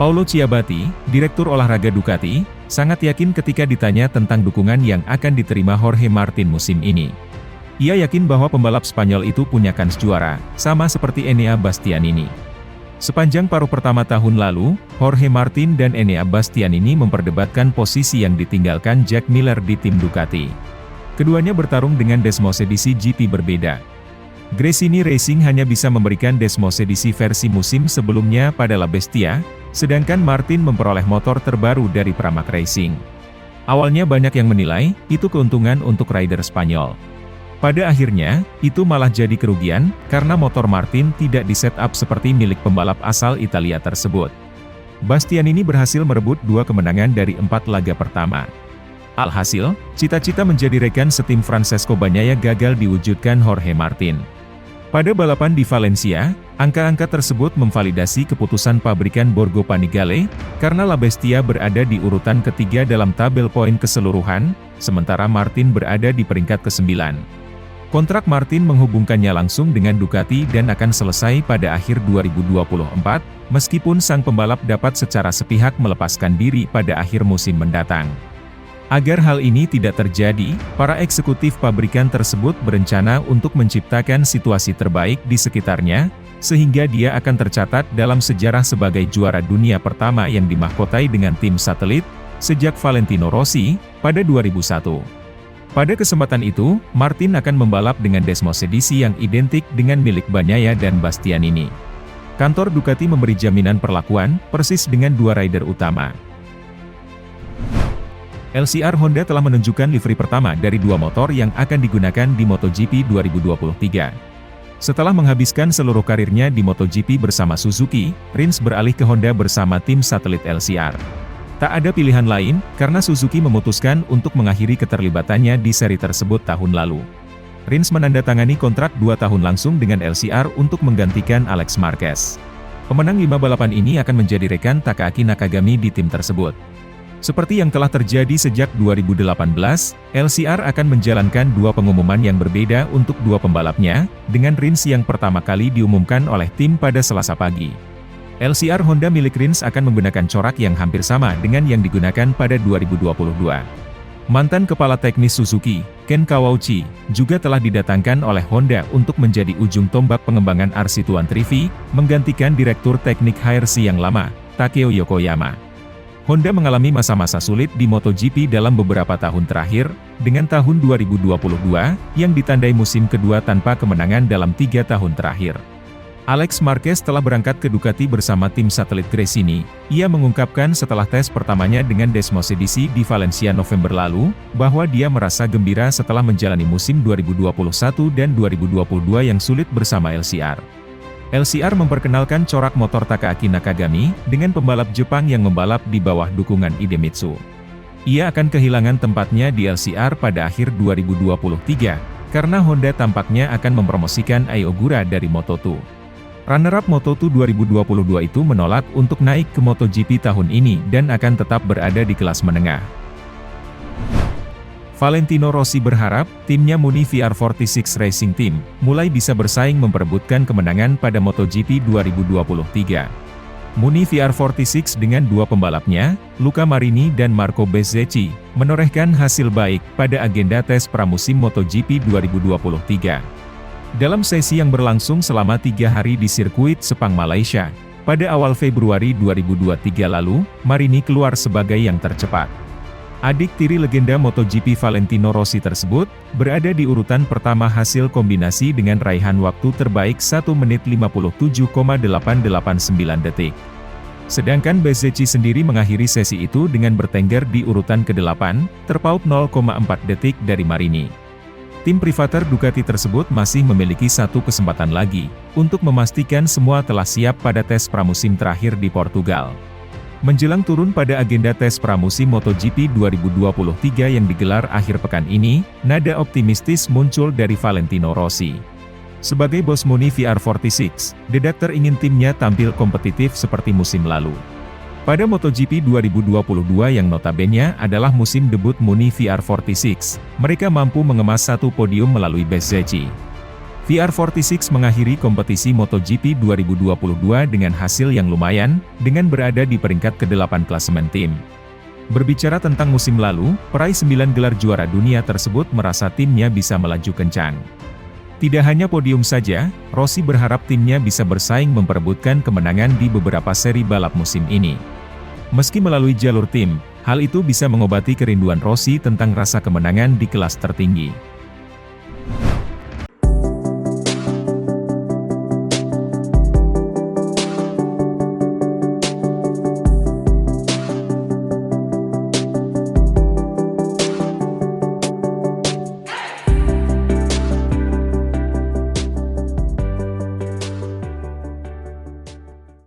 Paolo Ciabatti, Direktur Olahraga Ducati, sangat yakin ketika ditanya tentang dukungan yang akan diterima Jorge Martin musim ini. Ia yakin bahwa pembalap Spanyol itu punya kans juara, sama seperti Enea Bastianini. Sepanjang paruh pertama tahun lalu, Jorge Martin dan Enea Bastianini memperdebatkan posisi yang ditinggalkan Jack Miller di tim Ducati. Keduanya bertarung dengan Desmosedici GP berbeda. Gresini Racing hanya bisa memberikan Desmosedici versi musim sebelumnya pada La Bestia, sedangkan Martin memperoleh motor terbaru dari Pramac Racing. Awalnya banyak yang menilai, itu keuntungan untuk rider Spanyol. Pada akhirnya, itu malah jadi kerugian, karena motor Martin tidak di-setup seperti milik pembalap asal Italia tersebut. Bastianini berhasil merebut 2 kemenangan dari 4 laga pertama. Alhasil, cita-cita menjadi rekan setim Francesco Bagnaia gagal diwujudkan Jorge Martin. Pada balapan di Valencia, angka-angka tersebut memvalidasi keputusan pabrikan Borgo Panigale, karena La Bestia berada di urutan ketiga dalam tabel poin keseluruhan, sementara Martin berada di peringkat ke-9. Kontrak Martin menghubungkannya langsung dengan Ducati dan akan selesai pada akhir 2024, meskipun sang pembalap dapat secara sepihak melepaskan diri pada akhir musim mendatang. Agar hal ini tidak terjadi, para eksekutif pabrikan tersebut berencana untuk menciptakan situasi terbaik di sekitarnya, sehingga dia akan tercatat dalam sejarah sebagai juara dunia pertama yang dimahkotai dengan tim satelit, sejak Valentino Rossi, pada 2001. Pada kesempatan itu, Martin akan membalap dengan Desmosedici yang identik dengan milik Bagnaia dan Bastianini. Kantor Ducati memberi jaminan perlakuan, persis dengan 2 rider utama. LCR Honda telah menunjukkan livery pertama dari 2 motor yang akan digunakan di MotoGP 2023. Setelah menghabiskan seluruh karirnya di MotoGP bersama Suzuki, Rins beralih ke Honda bersama tim satelit LCR. Tak ada pilihan lain, karena Suzuki memutuskan untuk mengakhiri keterlibatannya di seri tersebut tahun lalu. Rins menandatangani kontrak 2 tahun langsung dengan LCR untuk menggantikan Alex Marquez. Pemenang 5 balapan ini akan menjadi rekan Takaaki Nakagami di tim tersebut. Seperti yang telah terjadi sejak 2018, LCR akan menjalankan 2 pengumuman yang berbeda untuk 2 pembalapnya, dengan Rins yang pertama kali diumumkan oleh tim pada Selasa pagi. LCR Honda milik Rins akan menggunakan corak yang hampir sama dengan yang digunakan pada 2022. Mantan kepala teknis Suzuki, Ken Kawauchi, juga telah didatangkan oleh Honda untuk menjadi ujung tombak pengembangan RC2 menggantikan direktur teknik HRC yang lama, Takeo Yokoyama. Honda mengalami masa-masa sulit di MotoGP dalam beberapa tahun terakhir, dengan tahun 2022, yang ditandai musim kedua tanpa kemenangan dalam 3 tahun terakhir. Alex Marquez telah berangkat ke Ducati bersama tim satelit Gresini. Ia mengungkapkan setelah tes pertamanya dengan Desmosedici di Valencia November lalu, bahwa dia merasa gembira setelah menjalani musim 2021 dan 2022 yang sulit bersama LCR. LCR memperkenalkan corak motor Takaaki Nakagami, dengan pembalap Jepang yang membalap di bawah dukungan Idemitsu. Ia akan kehilangan tempatnya di LCR pada akhir 2023, karena Honda tampaknya akan mempromosikan Ai Ogura dari Moto2. Runner-up Moto2 2022 itu menolak untuk naik ke MotoGP tahun ini dan akan tetap berada di kelas menengah. Valentino Rossi berharap, timnya Muni VR46 Racing Team, mulai bisa bersaing memperebutkan kemenangan pada MotoGP 2023. Muni VR46 dengan 2 pembalapnya, Luca Marini dan Marco Bezzecchi, menorehkan hasil baik pada agenda tes pramusim MotoGP 2023. Dalam sesi yang berlangsung selama 3 hari di sirkuit Sepang Malaysia, pada awal Februari 2023 lalu, Marini keluar sebagai yang tercepat. Adik tiri legenda MotoGP Valentino Rossi tersebut, berada di urutan pertama hasil kombinasi dengan raihan waktu terbaik 1 menit 57,889 detik. Sedangkan Bezzecchi sendiri mengakhiri sesi itu dengan bertengger di urutan ke-8, terpaut 0,4 detik dari Marini. Tim privater Ducati tersebut masih memiliki 1 kesempatan lagi, untuk memastikan semua telah siap pada tes pramusim terakhir di Portugal. Menjelang turun pada agenda tes pramusim MotoGP 2023 yang digelar akhir pekan ini, nada optimistis muncul dari Valentino Rossi. Sebagai bos Muni VR46, The Doctor ingin timnya tampil kompetitif seperti musim lalu. Pada MotoGP 2022 yang notabene adalah musim debut Muni VR46, mereka mampu mengemas 1 podium melalui Bezzecchi. VR46 mengakhiri kompetisi MotoGP 2022 dengan hasil yang lumayan, dengan berada di peringkat ke-8 klasemen tim. Berbicara tentang musim lalu, peraih 9 gelar juara dunia tersebut merasa timnya bisa melaju kencang. Tidak hanya podium saja, Rossi berharap timnya bisa bersaing memperebutkan kemenangan di beberapa seri balap musim ini. Meski melalui jalur tim, hal itu bisa mengobati kerinduan Rossi tentang rasa kemenangan di kelas tertinggi.